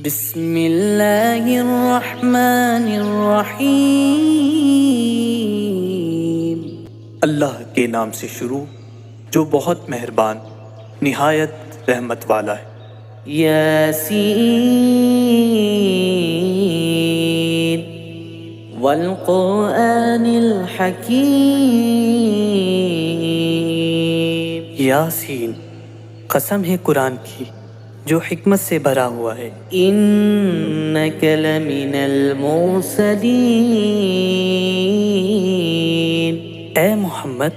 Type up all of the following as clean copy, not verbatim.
بسم اللہ الرحمن الرحیم۔ اللہ کے نام سے شروع جو بہت مہربان نہایت رحمت والا ہے۔ یاسین والقرآن الحکیم۔ یاسین، قسم ہے قرآن کی جو حکمت سے بھرا ہوا ہے۔ انک لمن المرسلین، اے محمد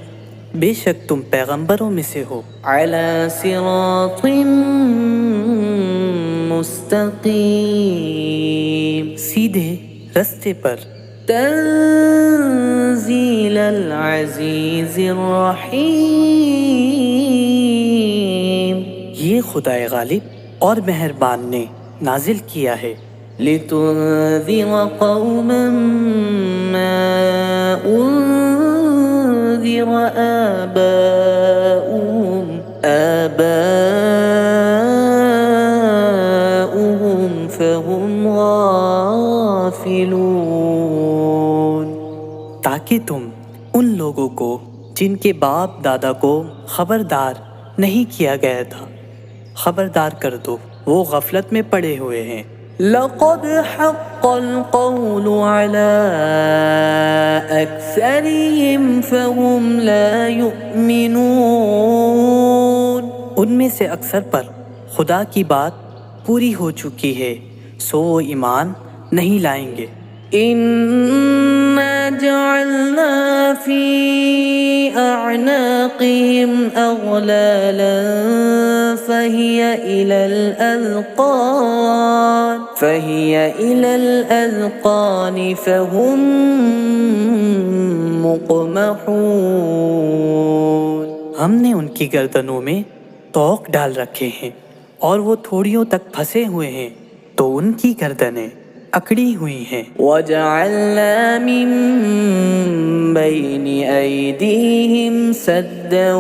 بے شک تم پیغمبروں میں سے ہو۔ علی صراط مستقیم، سیدھے رستے پر۔ تنزیل العزیز الرحیم، یہ خدائے غالب اور مہربان نے نازل کیا ہے۔ لتنذر قوما ما انذر آباؤهم فهم غافلون، تاکہ تم ان لوگوں کو جن کے باپ دادا کو خبردار نہیں کیا گیا تھا خبردار کر دو، وہ غفلت میں پڑے ہوئے ہیں۔ لقد حق القول على أكثرهم فهم لا يؤمنون، ان میں سے اکثر پر خدا کی بات پوری ہو چکی ہے سو وہ ایمان نہیں لائیں گے۔ إنا جعلنا في أعناقهم أغلالا فهي إلى الأذقان فهم مقمحون، ہم نے ان کی گردنوں میں طوق ڈال رکھے ہیں اور وہ تھوڑیوں تک پھنسے ہوئے ہیں تو ان کی گردنیں اکڑی ہوئی ہیں۔ وجعلنا من بين أيديهم سدا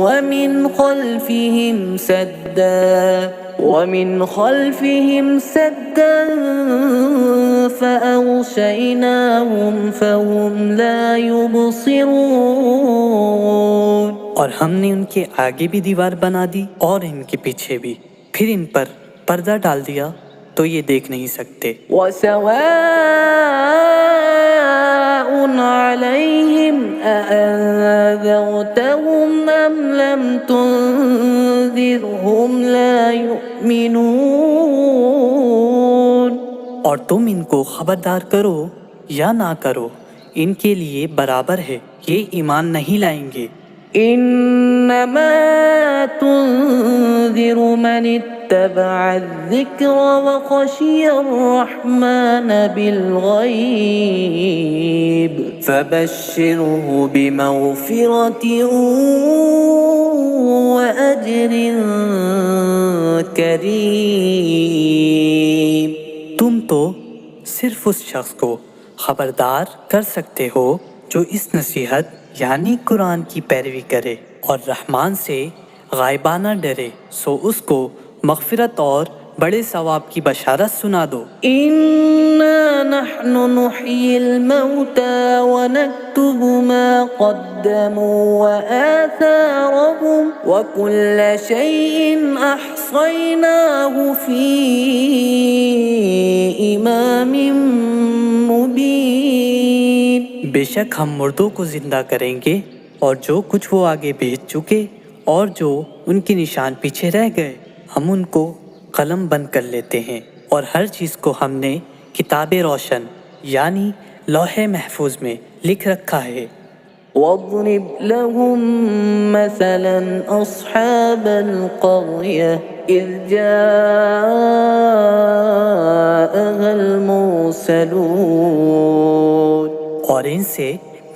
ومن خلفهم سدا فأغشيناهم فهم لا يبصرون، اور ہم نے ان کے آگے بھی دیوار بنا دی اور ان کے پیچھے بھی، پھر ان پر پردہ ڈال دیا تو یہ دیکھ نہیں سکتے۔ وسواء عليهم أأنذرتهم أم لم تنذرهم لا يؤمنون، اور تم ان کو خبردار کرو یا نہ کرو ان کے لیے برابر ہے، یہ ایمان نہیں لائیں گے۔ انما تنذر من اتبع الذکر وخشی الرحمن بالغیب فبشره بمغفرة وأجر کریم۔ تم تو صرف اس شخص کو خبردار کر سکتے ہو جو اس نصیحت یعنی قرآن کی پیروی کرے اور رحمان سے غائبانہ ڈرے، سو اس کو مغفرت اور بڑے ثواب کی بشارت سنا دو۔ انا نحن نحيي الموتى ونكتب ما قدموا وآثارهم وكل شيء أحصيناه في إمام مبين، بے شک ہم مردوں کو زندہ کریں گے اور جو کچھ وہ آگے بھیج چکے اور جو ان کے نشان پیچھے رہ گئے ہم ان کو قلم بند کر لیتے ہیں، اور ہر چیز کو ہم نے کتاب روشن یعنی لوح محفوظ میں لکھ رکھا ہے۔ واضرب لهم مثلا أصحاب القرية إذ جاءها المرسلون، اور ان سے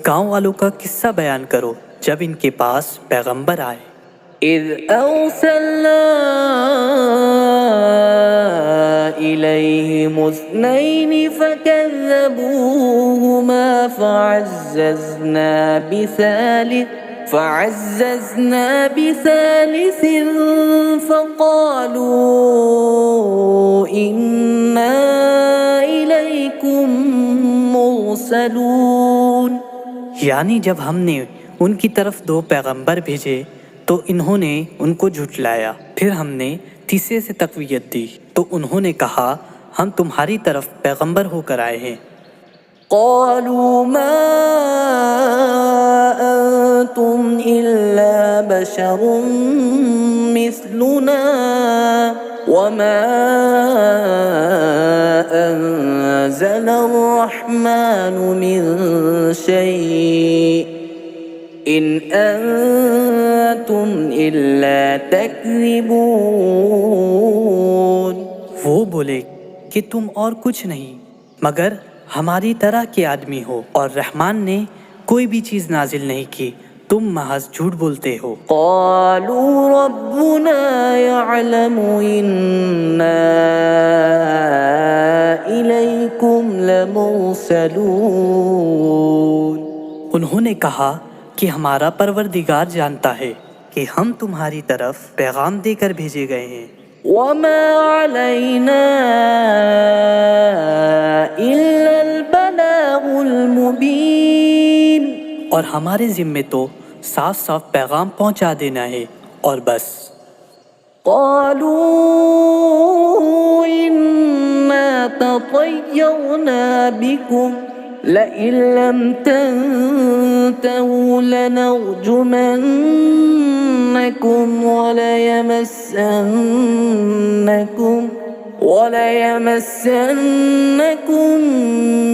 گاؤں والوں کا قصہ بیان کرو جب ان کے پاس پیغمبر آئے۔ إذ أرسلنا إليهم اثنين فكذبوهما فعززنا بثالث فعززنا بثالث فقالوا إنا إليكم مرسلون. یعنی جب ہم نے ان کی طرف 2 پیغمبر بھیجے تو انہوں نے ان کو جھٹلایا. پھر ہم نے تیسرے سے تقویت دی تو انہوں نے کہا ہم تمہاری طرف پیغمبر ہو کر آئے ہیں. قالوا ما أنتم إلا بشر مثلنا وما أنزل الرحمن من شيء إن أنتم إلا تكذبون. وہ بولے کہ تم اور کچھ نہیں مگر ہماری طرح کے آدمی ہو اور رحمان نے کوئی بھی چیز نازل نہیں کی، تم محض جھوٹ بولتے ہو. قالوا ربنا يعلم إنا إليكم لمرسلون. انہوں نے کہا کہ ہمارا پروردگار جانتا ہے کہ ہم تمہاری طرف پیغام دے کر بھیجے گئے ہیں. وما علينا إلا البلاغ المبين. اور ہمارے ذمے تو صاف صاف پیغام پہنچا دینا ہے اور بس. قالوا إنا تطيرنا بكم لئن لم تنتهوا لنرجمنكم وليمسنكم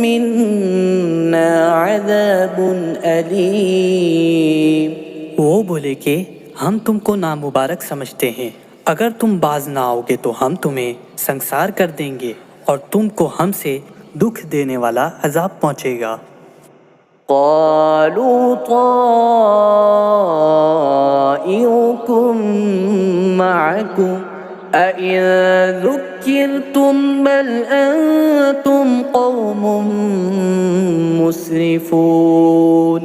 منا عذاب أليم. وہ بولے کہ ہم تم کو نامبارک سمجھتے ہیں، اگر تم باز نہ آؤ گے تو ہم تمہیں سنسار کر دیں گے اور تم کو ہم سے دکھ دینے والا عذاب پہنچے گا. قالوا طائركم معكم أئن ذكرتم بل أنتم قوم مسرفون.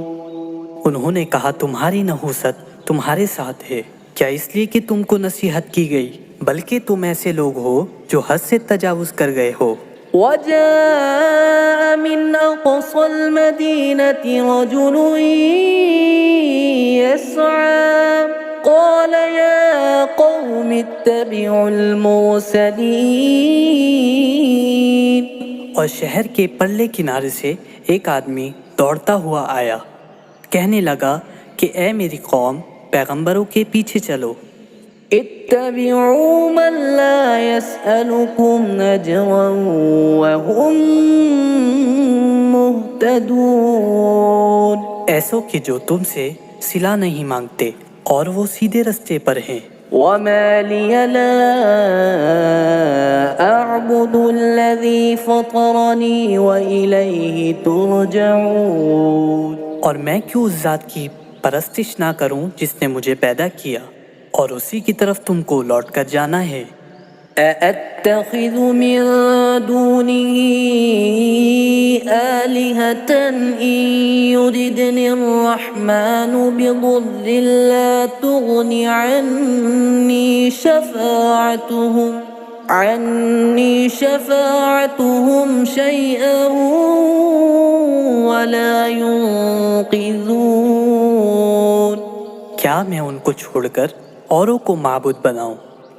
انہوں نے کہا تمہاری نحوست تمہارے ساتھ ہے کیا اس لیے کہ تم کو نصیحت کی گئی، بلکہ تم ایسے لوگ ہو جو حد سے تجاوز کر گئے ہو. وجاء من أقصى المدينة رجل يسعى قال يا قوم اتبعوا المرسلين. اور شہر کے پرلے کنارے سے ایک آدمی دوڑتا ہوا آیا، کہنے لگا کہ اے میری قوم پیغمبروں کے پیچھے چلو. اتبعوا من لا يسألكم أجرا وهم مهتدون. ایسو کہ جو تم سے صلہ نہیں مانگتے اور وہ سیدھے رستے پر ہیں. وما لي لا أعبد الذي فطرني وإليه ترجعون. اور میں کیوں اس ذات کی پرستش نہ کروں جس نے مجھے پیدا کیا اور اسی کی طرف تم کو لوٹ کر جانا ہے. أأتخذ من دونه آلهة إن يردني الرحمن بضر لا تغن عني شفاعتهم شيئا ولا ينقذون. کیا میں ان کو چھوڑ کر اوروں کو معبود بناؤں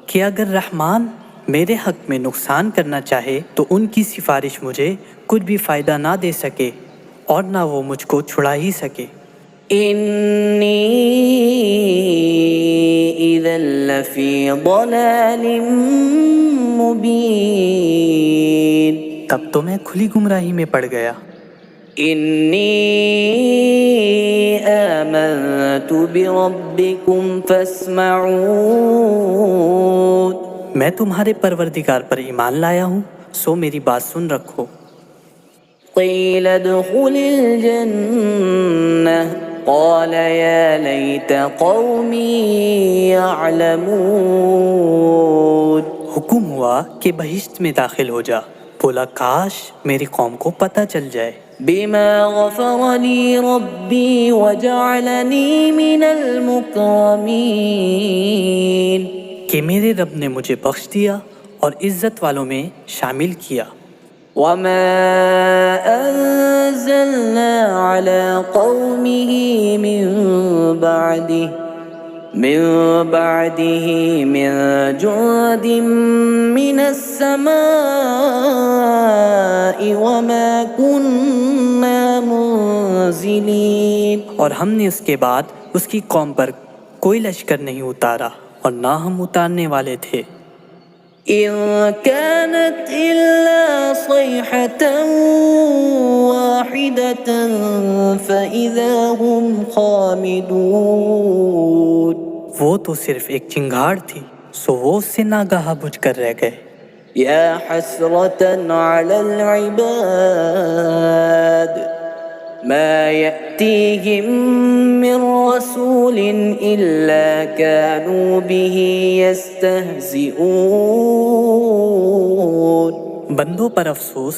کہ اگر رحمان میرے حق میں نقصان کرنا چاہے تو ان کی سفارش مجھے کچھ بھی فائدہ نہ دے سکے اور نہ وہ مجھ کو چھڑا ہی سکے. إني إذا لفي ضلال مبين. تب تو میں کھلی گمراہی میں پڑ گیا. إني آمنت بربكم فاسمعون. میں تمہارے پروردگار پر ایمان لایا ہوں سو میری بات سن رکھو. قيل ادخل الجنة قال يا ليت قومي يعلمون. حکم ہوا کہ بہشت میں داخل ہو جا، بولا کاش میری قوم کو پتہ چل جائے. بما غفر لي ربي وجعلني من المكرمين. کہ میرے رب نے مجھے بخش دیا اور عزت والوں میں شامل کیا. وما أنزلنا على قومه من بعده من جند من السماء وما كنا منزلين. اور ہم نے اس کے بعد اس کی قوم پر کوئی لشکر نہیں اتارا اور نہ ہم اتارنے والے تھے. إن كانت إلا صيحة واحدة فإذا هم خامدون. وہ تو صرف ایک چنگھاڑ تھی سو وہ اس سے ناگہاں بجھ کر رہ گئے. يا حسرة على العباد ما يأتيهم من رسول إلا كانوا به يستهزئون. بندوں پر افسوس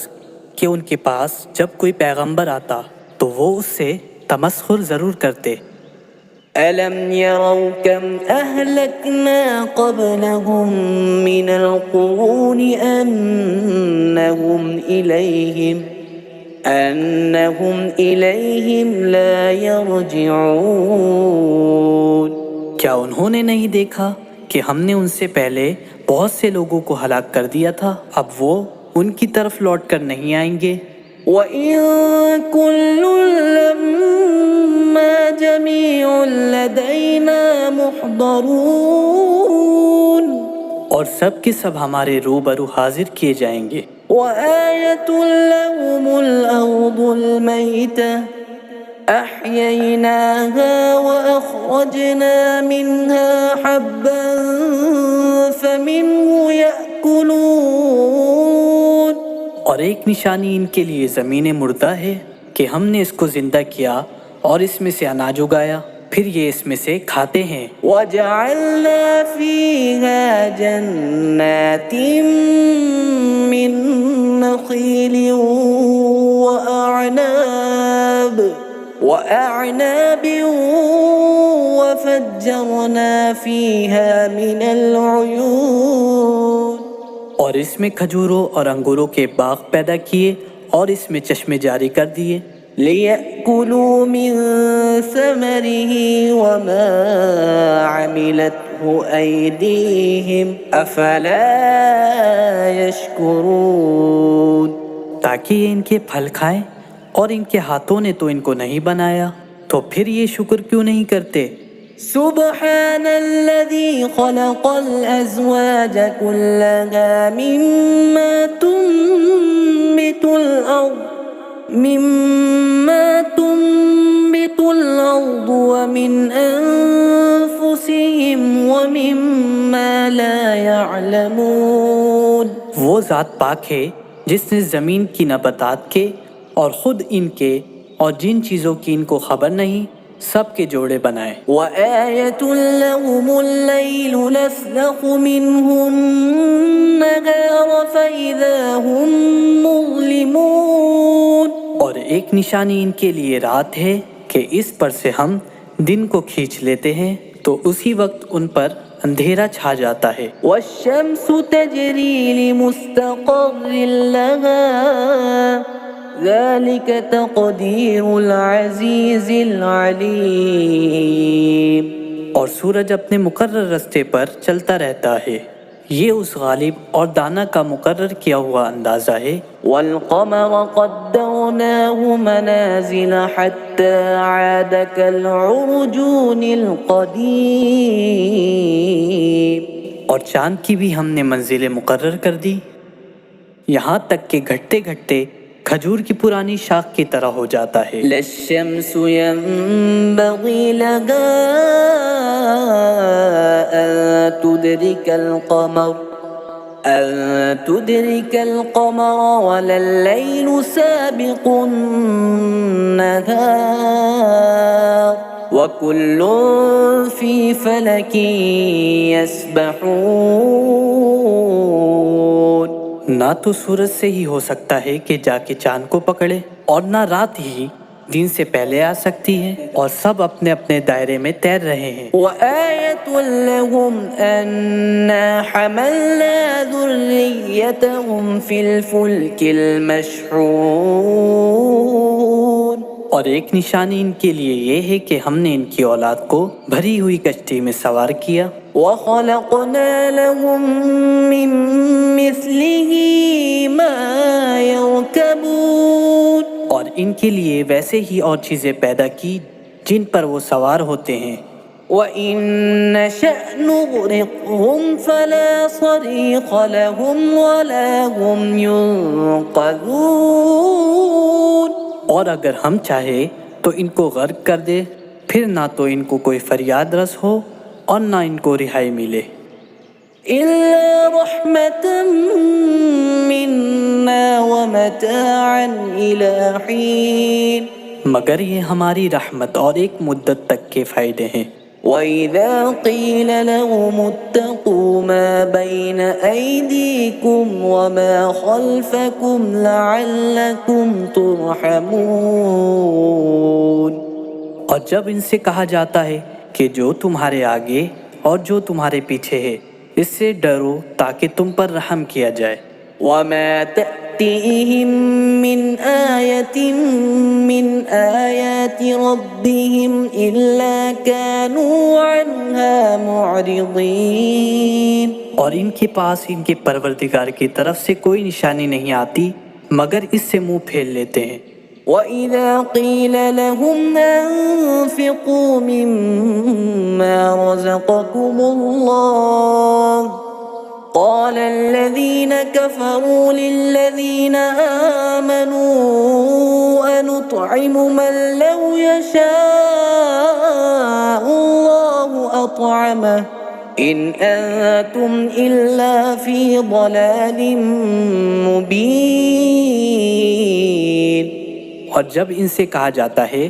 کہ ان کے پاس جب کوئی پیغمبر آتا تو وہ اس سے تمسخر ضرور کرتے. ألم يروا كم أهلكنا قبلهم من القرون أنهم إليهم لا يرجعون. کیا انہوں نے نہیں دیکھا کہ ہم نے ان سے پہلے بہت سے لوگوں کو ہلاک کر دیا تھا، اب وہ ان کی طرف لوٹ کر نہیں آئیں گے. وَإِن كُلٌّ لَمَّا جَمِيعٌ لَدَيْنَا مُحْضَرُونَ. اور سب کے سب ہمارے روبرو حاضر کیے جائیں گے. وَآيَةٌ لَهُمُ الْأَرْضُ الْمَيْتَةُ أَحْيَيْنَاهَا وَأَخْرَجْنَا مِنْهَا حَبًّا فَمِنْهُ يَأْكُلُونَ. اور ایک نشانی ان کے لیے زمین مردہ ہے کہ ہم نے اس کو زندہ کیا اور اس میں سے اناج اگایا، پھر یہ اس میں سے کھاتے ہیں. وَجَعَلْنَا فِيهَا جَنَّاتٍ مِّن نَخِيلٍ وَأَعْنَابٍ وَفَجَّرْنَا فِيهَا مِنَ الْعُيُونِ. اور اس میں کھجوروں اور انگوروں کے باغ پیدا کیے اور اس میں چشمے جاری کر دیے. لِيَأْكُلُوا مِن ثَمَرِهِ وَمَا عَمِلَتْهُ أَيْدِيهِمْ أَفَلَا يَشْكُرُونَ. تاکہ یہ ان کے پھل کھائیں، اور ان کے ہاتھوں نے تو ان کو نہیں بنایا، تو پھر یہ شکر کیوں نہیں کرتے؟ سبحان الذي خلق الأزواج كلها مما تنبت الأرض ومن أنفسهم ومما لا يعلمون. وہ ذات پاک ہے جس نے زمین کی نباتات کے اور خود ان کے اور جن چیزوں کی ان کو خبر نہیں سب کے جوڑے بنائے. وَآيَةٌ لَهُمُ اللَّيْلُ نَسْلَخُ مِنْهُ النَّهَارَ فَإِذَا هُمْ مُظْلِمُونَ. اور ایک نشانی ان کے لیے رات ہے کہ اس پر سے ہم دن کو کھینچ لیتے ہیں تو اسی وقت ان پر اندھیرا چھا جاتا ہے. وَالشَّمْسُ تَجْرِي لِمُسْتَقَرٍّ لَهَا ذَلِكَ تَقْدِيرُ الْعَزِيزِ الْعَلِيمِ. اور سورج اپنے مقرر راستے پر چلتا رہتا ہے، یہ اس غالب اور دانا کا مقرر کیا ہوا اندازہ ہے. وَالْقَمَرَ قَدَّرْنَاهُ مَنَازِلَ حَتَّى عَادَ كَالْعُرْجُونِ الْقَدِيمِ. اور چاند کی بھی ہم نے منزلیں مقرر کر دی، یہاں تک کہ گھٹتے گھٹتے کھجور کی پرانی شاخ کی طرح ہو جاتا ہے. لَا الشَّمْسُ يَنبَغِي لَهَا أَن تُدْرِكَ الْقَمَرَ وَلَا اللَّيْلُ سَابِقُ النَّهَارِ وَكُلٌّ فِي فَلَكٍ يَسْبَحُونَ. نہ تو سورج سے ہی ہو سکتا ہے کہ جا کے چاند کو پکڑے، اور نہ رات ہی دن سے پہلے آ سکتی ہے، اور سب اپنے اپنے دائرے میں تیر رہے ہیں۔ وآية لهم أنا حملنا ذريتهم في الفلك المشحون، اور ایک نشانی ان کے لیے یہ ہے کہ ہم نے ان کی اولاد کو بھری ہوئی کشتی میں سوار کیا، وخلقنا لهم من مثله ما يركبون، اور ان کے لیے ویسے ہی اور چیزیں پیدا کی جن پر وہ سوار ہوتے ہیں۔ وَإِن نَّشَأْ نُغْرِقْهُمْ فَلَا صَرِيخَ لَهُمْ وَلَا هُمْ يُنقَذُونَ، اور اگر ہم چاہے تو ان کو غرق کر دے، پھر نہ تو ان کو کوئی فریاد رس ہو اور نہ ان کو رہائی ملے، إِلَّا رَحْمَةً مِّنَّا وَمَتَاعًا إِلَىٰ حِينٍ، مگر یہ ہماری رحمت اور ایک مدت تک کے فائدے ہیں۔ وَإِذَا قِيلَ لَهُمُ اتَّقُوا مَا بَيْنَ أَيْدِيكُمْ وَمَا خَلْفَكُمْ لَعَلَّكُمْ تُرْحَمُونَ، اور جب ان سے کہا جاتا ہے کہ جو تمہارے آگے اور جو تمہارے پیچھے ہے اس سے ڈرو تاکہ تم پر رحم کیا جائے۔ وَمَا تَأْتِيهِم مِّنْ آيَةٍ مِّنْ آيَاتِ رَبِّهِمْ إِلَّا كَانُوا عَنْهَا مُعْرِضِينَ، اور ان کے پاس ان کے پروردگار کی طرف سے کوئی نشانی نہیں آتی مگر اس سے منہ پھیر لیتے ہیں۔ وَإِذَا قِيلَ لَهُمْ أَنفِقُوا مِمَّا رَزَقَكُمُ اللَّهُ قَالَ الَّذِينَ كَفَرُوا لِلَّذِينَ آمَنُوا أَنُطْعِمُ مَن لَّوْ يَشَاءُ اللَّهُ أَطْعَمَهُ إِنْ أَنتُمْ إِلَّا فِي ضَلَالٍ مُّبِينٍ۔ اور جب ان سے کہا جاتا ہے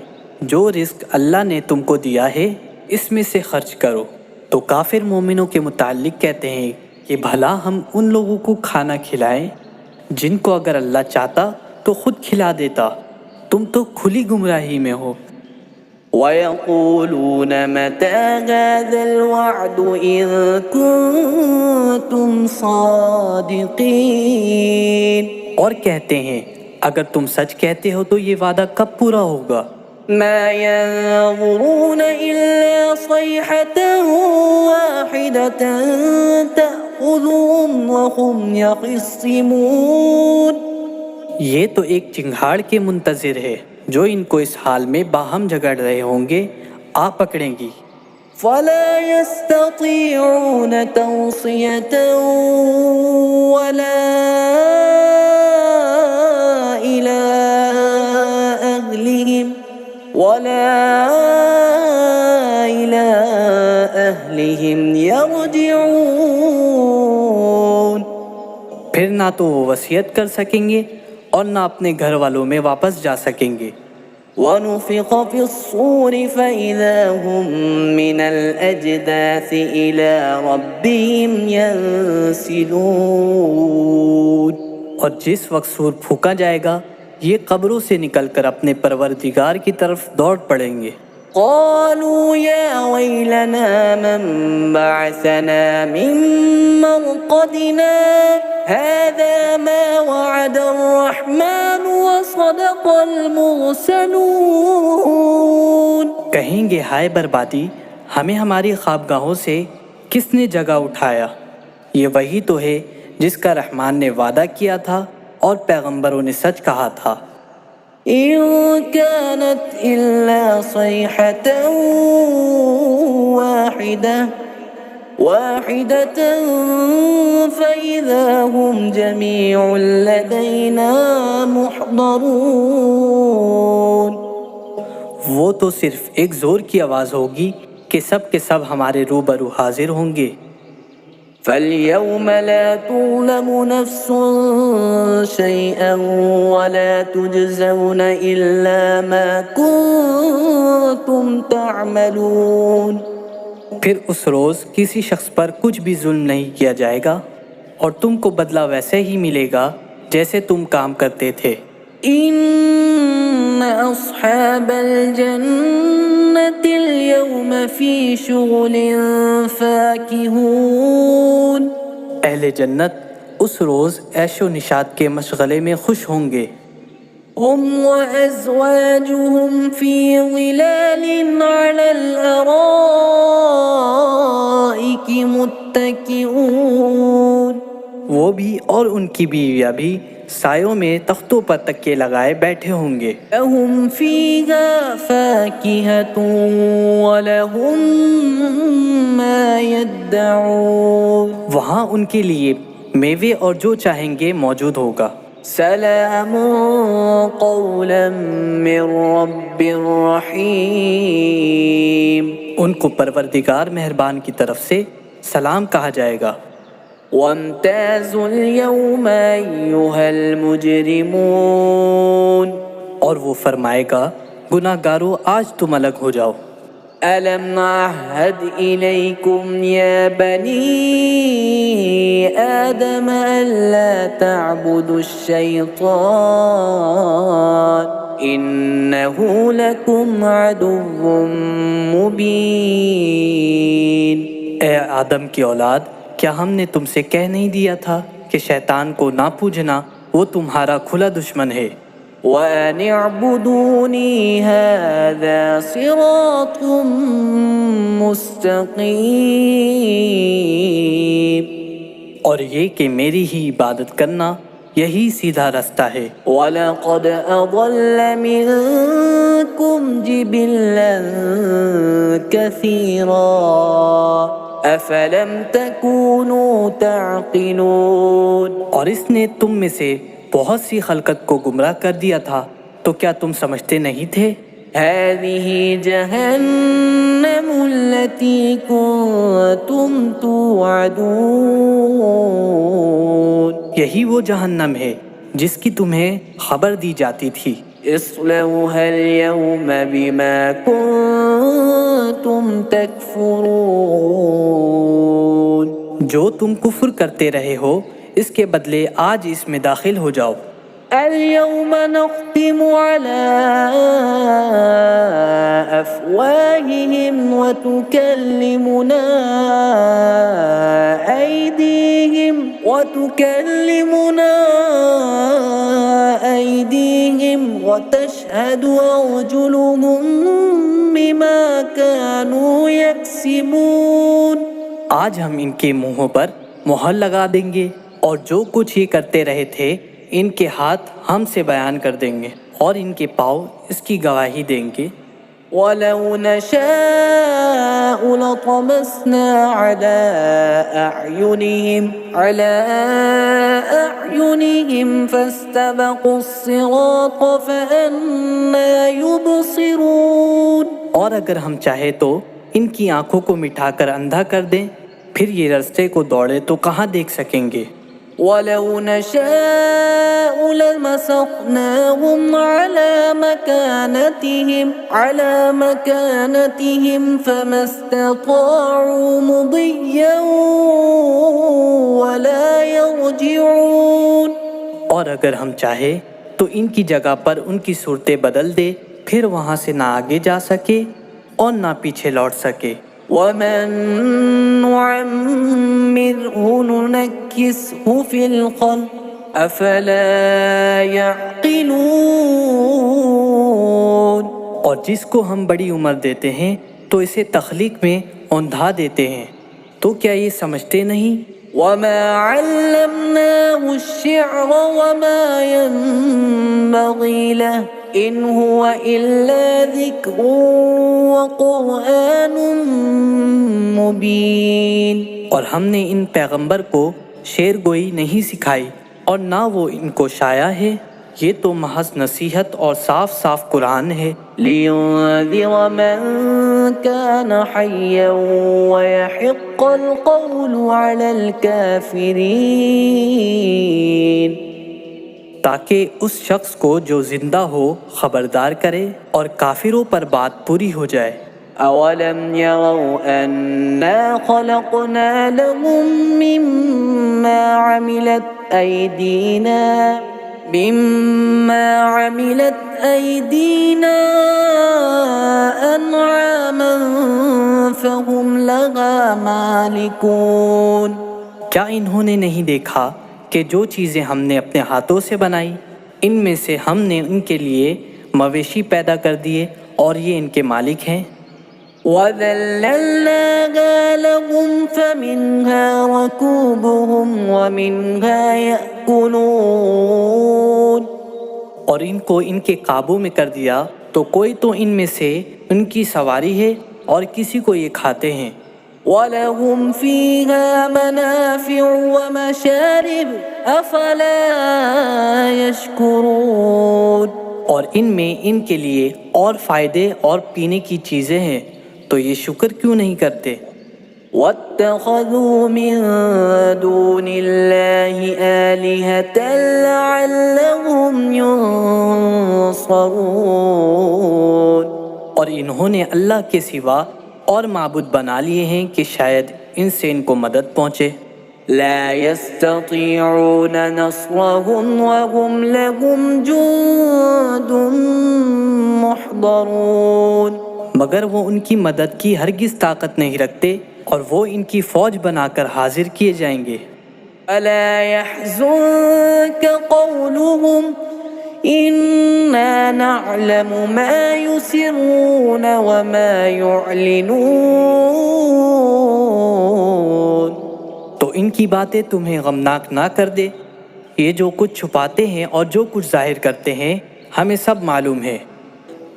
جو رزق اللہ نے تم کو دیا ہے اس میں سے خرچ کرو، تو کافر مومنوں کے متعلق کہتے ہیں کہ بھلا ہم ان لوگوں کو کھانا کھلائیں جن کو اگر اللہ چاہتا تو خود کھلا دیتا، تم تو کھلی گمراہی میں ہو۔ وَيَقُولُونَ مَتَىٰ هَٰذَا الْوَعْدُ إِن كُنتُمْ صَادِقِينَ، اور کہتے ہیں اگر تم سچ کہتے ہو تو یہ وعدہ کب پورا ہوگا؟ مَا يَنظُرُونَ إِلَّا صَيْحَةً وَاحِدَةً تَأْخُذُهُمْ وَهُمْ يَخِصِّمُونَ، یہ تو ایک چنگھاڑ کے منتظر ہے جو ان کو اس حال میں باہم جھگڑ رہے ہوں گے آ پکڑیں گی۔ فَلَا يَسْتَطِيعُونَ تَوْصِيَةً وَلَا إِلَىٰ أَهْلِهِمْ يَرْجِعُونَ، پھر نہ تو وہ وصیت کر سکیں گے اور نہ اپنے گھر والوں میں واپس جا سکیں گے۔ وَنُفِخَ فِي الصُّورِ فَإِذَا هُم مِّنَ الْأَجْدَاثِ إِلَىٰ رَبِّهِمْ يَنسِلُونَ، اور جس وقت سور پھونکا جائے گا یہ قبروں سے نکل کر اپنے پروردگار کی طرف دوڑ پڑیں گے۔ قالوا يا ويلنا من بعثنا من مرقدنا هذا ما وعد الرحمن وصدق المرسلون، کہیں گے ہائے بربادی، ہمیں ہماری خوابگاہوں سے کس نے جگہ اٹھایا، یہ وہی تو ہے جس کا رحمان نے وعدہ کیا تھا اور پیغمبروں نے سچ کہا تھا۔ إن كانت إلا صيحة واحدة فإذا هم جميع لدينا محضرون، وہ تو صرف ایک زور کی آواز ہوگی کہ سب کے سب ہمارے روبرو حاضر ہوں گے۔ فَالْيَوْمَ لَا تُظْلَمُ نَفْسٌ شَيْئًا وَلَا تُجْزَوْنَ إِلَّا مَا كُنتُمْ تَعْمَلُونَ، پھر اس روز کسی شخص پر کچھ بھی ظلم نہیں کیا جائے گا اور تم کو بدلہ ویسے ہی ملے گا جیسے تم کام کرتے تھے۔ إن أصحاب الجنة اليوم في شغل فاكهون اہل جنت اس روز عیش و نشاط کے مشغلے میں خوش ہوں گے۔ هم وأزواجهم في ظلال على الأرائك متكئون وہ بھی اور ان کی بیویاں بھی سایوں میں تختوں پر تکیے لگائے بیٹھے ہوں گے۔ لهم فيها فاكهة ولهم ما يدعون وہاں ان کے لیے میوے اور جو چاہیں گے موجود ہوگا۔ سلام قولا من رب رحیم ان کو پروردگار مہربان کی طرف سے سلام کہا جائے گا۔ وامتازوا اليوم أيها المجرمون اور وہ فرمائے گا گناہ گارو آج تم الگ ہو جاؤ۔ ألم أعهد إليكم يا بني آدم ألا تعبدوا الشيطان إنه لكم عدو مبين اے آدم کی اولاد، کیا ہم نے تم سے کہہ نہیں دیا تھا کہ شیطان کو نہ پوجنا، وہ تمہارا کھلا دشمن ہے۔ وَأَنِ اعْبُدُونِي هَذَا صِرَاطٌ مُسْتَقِيمٌ اور یہ کہ میری ہی عبادت کرنا یہی سیدھا رستہ ہے۔ وَلَقَدْ أَضَلَّ مِنكُمْ جِبِلًّا كَثِيرًا أَفَلَمْ تَكُونُوا تَعْقِلُونَ اور اس نے تم میں سے بہت سی خلقت کو گمراہ کر دیا تھا، تو کیا تم سمجھتے نہیں تھے؟ هذه جهنم التي كنتم توعدون یہی وہ جہنم ہے جس کی تمہیں خبر دی جاتی تھی۔ اصلوها اليوم بما كنتم تكفرون جو تم کفر کرتے رہے ہو اس کے بدلے آج اس میں داخل ہو جاؤ۔ اليوم نختم على أفواههم وتكلمنا أيديهم وتشهد أرجلهم بما كانوا يكسبون آج ہم ان کے منہوں پر مہر لگا دیں گے اور جو کچھ یہ کرتے رہے تھے ان کے ہاتھ ہم سے بیان کر دیں گے اور ان کے پاؤں اس کی گواہی دیں گے۔ وَلَوْ نَشَاءُ لَطَمَسْنَا عَلَىٰ أَعْيُنِهِمْ فَاسْتَبَقُوا الصِّرَاطَ فَأَنَّىٰ يُبْصِرُونَ اور اگر ہم چاہے تو ان کی آنکھوں کو مٹھا کر اندھا کر دیں، پھر یہ رستے کو دوڑے تو کہاں دیکھ سکیں گے۔ وَلَوْ نَشَاءُ لَمَسَخْنَاهُمْ عَلَىٰ مَكَانَتِهِمْ فَمَا اسْتَطَاعُوا مُضِيًّا وَلَا يَرْجِعُونَ اور اگر ہم چاہے تو ان کی جگہ پر ان کی صورتیں بدل دے، پھر وہاں سے نہ آگے جا سکے اور نہ پیچھے لوٹ سکے۔ وَمَن نُعَمِّرْهُ نُنَكِّسْهُ فِي الْخَلْقِ أَفَلَا يَعْقِلُونَ اور جس کو ہم بڑی عمر دیتے ہیں تو اسے تخلیق میں اوندھا دیتے ہیں، تو کیا یہ سمجھتے نہیں؟ وَمَا عَلَّمْنَاهُ الشِّعْرَ وَمَا يَنبَغِي لَهُ إِنْ هُوَ إِلَّا ذِكْرٌ وَقُرْآنٌ مُبِينٌ اور ہم نے ان پیغمبر کو شعر گوئی نہیں سکھائی اور نہ وہ ان کو شایا ہے، یہ تو محض نصیحت اور صاف صاف قرآن ہے۔ لِيُنذِرَ مَن كَانَ حَيًّا وَيَحِقَّ الْقَوْلُ عَلَى الْكَافِرِينَ تاکہ اس شخص کو جو زندہ ہو خبردار کرے اور کافروں پر بات پوری ہو جائے۔ أولم يروا أنا خلقنا لهم مما عملت أيدينا أنعاما فهم لها مالكون. کیا انہوں نے نہیں دیکھا کہ جو چیزیں ہم نے اپنے ہاتھوں سے بنائی ان میں سے ہم نے ان کے لیے مویشی پیدا کر دیے اور یہ ان کے مالک ہیں. وَذَلَّلْنَاهَا لَهُمْ فَمِنْهَا رَكُوبُهُمْ وَمِنْهَا يَأْكُلُونَ. اور ان کو ان کے قابو میں کر دیا تو کوئی تو ان میں سے ان کی سواری ہے اور کسی کو یہ کھاتے ہیں. وَلَهُمْ فِيهَا مَنَافِعُ وَمَشَارِبُ أَفَلَا يَشْكُرُونَ. اور ان میں ان کے لیے اور فائدے اور پینے کی چیزیں ہیں تو یہ شکر کیوں نہیں کرتے. وَاتَّخَذُوا مِن دُونِ اللَّهِ آلِهَةً لَعَلَّهُمْ يُنصَرُونَ. اور انہوں نے اللہ کے سوا اور معبود بنا لیے ہیں کہ شاید ان سے ان کو مدد پہنچے. لا يستطيعون نصرهم وهم لهم جند محضرون. مگر وہ ان کی مدد کی ہرگز طاقت نہیں رکھتے اور وہ ان کی فوج بنا کر حاضر کیے جائیں گے. ألا يحزنك قولهم إنا نعلم ما يسرون وما يعلنون. تو ان کی باتیں تمہیں غمناک نہ کر دے. یہ جو کچھ چھپاتے ہیں اور جو کچھ ظاہر کرتے ہیں ہمیں سب معلوم ہے.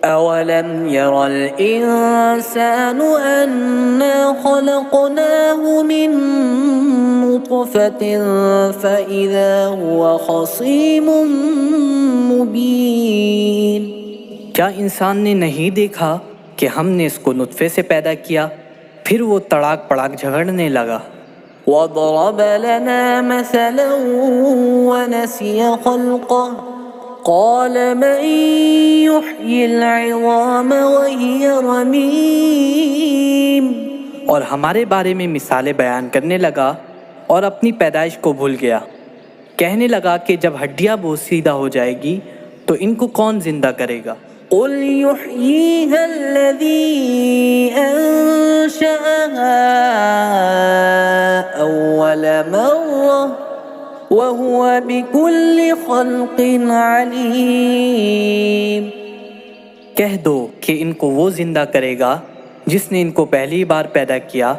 أولم ير الإنسان أنا خلقناه من نطفة فإذا هو خصيم مبين. کیا انسان نے نہیں دیکھا کہ ہم نے اس کو نطفے سے پیدا کیا پھر وہ تڑاک پڑاک جھگڑنے لگا. وضرب لنا مثلا ونسي خلقه قال من يحيي العظام وهي رميم. اور ہمارے بارے میں مثالیں بیان کرنے لگا اور اپنی پیدائش کو بھول گیا. کہنے لگا کہ جب ہڈیاں بوسیدہ ہو جائے گی تو ان کو کون زندہ کرے گا. قل يحييها الذي أنشأها أول مرة وهو بكل خلق عليم. کہہ دو کہ ان کو وہ زندہ کرے گا جس نے ان کو پہلی بار پیدا کیا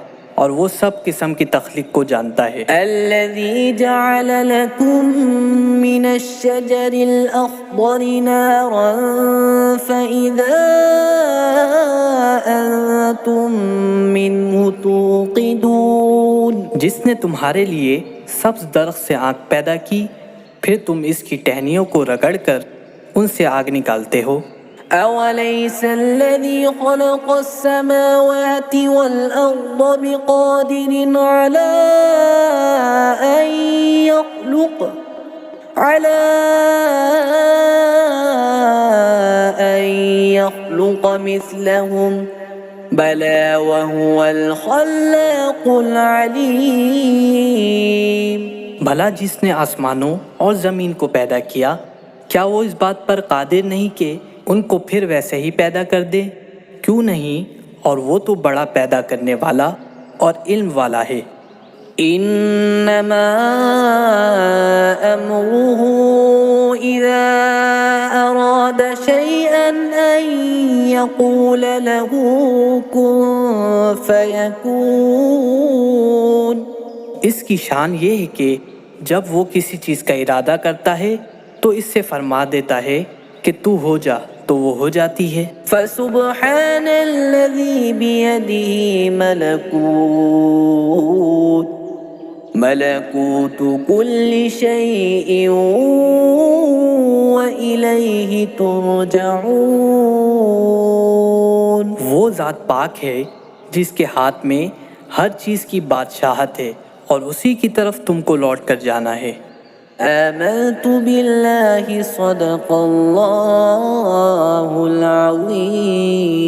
اور وہ سب قسم کی تخلیق کو جانتا ہے. الذي جعل لكم من الشجر الأخضر نارا فإذا أنتم منه توقدون. جس نے تمہارے لیے سبز درخت سے آگ پیدا کی پھر تم اس کی ٹہنیوں کو رگڑ کر ان سے آگ نکالتے ہو. أوليس الذي خلق السماوات والأرض بقادر على أن يخلق مثلهم بلى وهو الخلاق العليم. بھلا جس نے آسمانوں اور زمین کو پیدا کیا کیا وہ اس بات پر قادر نہیں کہ ان کو پھر ویسے ہی پیدا کر دے؟ کیوں نہیں، اور وہ تو بڑا پیدا کرنے والا اور علم والا ہے. انما امره اذا اراد شيئا ان يقول له كن فيكون. اس کی شان یہ ہے کہ جب وہ کسی چیز کا ارادہ کرتا ہے تو اس سے فرما دیتا ہے کہ تو ہو جا تو وہ ہو جاتی ہے. فسبحان الذي بيده ملكوت كل شيء وإليه ترجعون. وہ ذات پاک ہے جس کے ہاتھ میں ہر چیز کی بادشاہت ہے اور اسی کی طرف تم کو لوٹ کر جانا ہے. آمنت بالله صدق الله العظيم.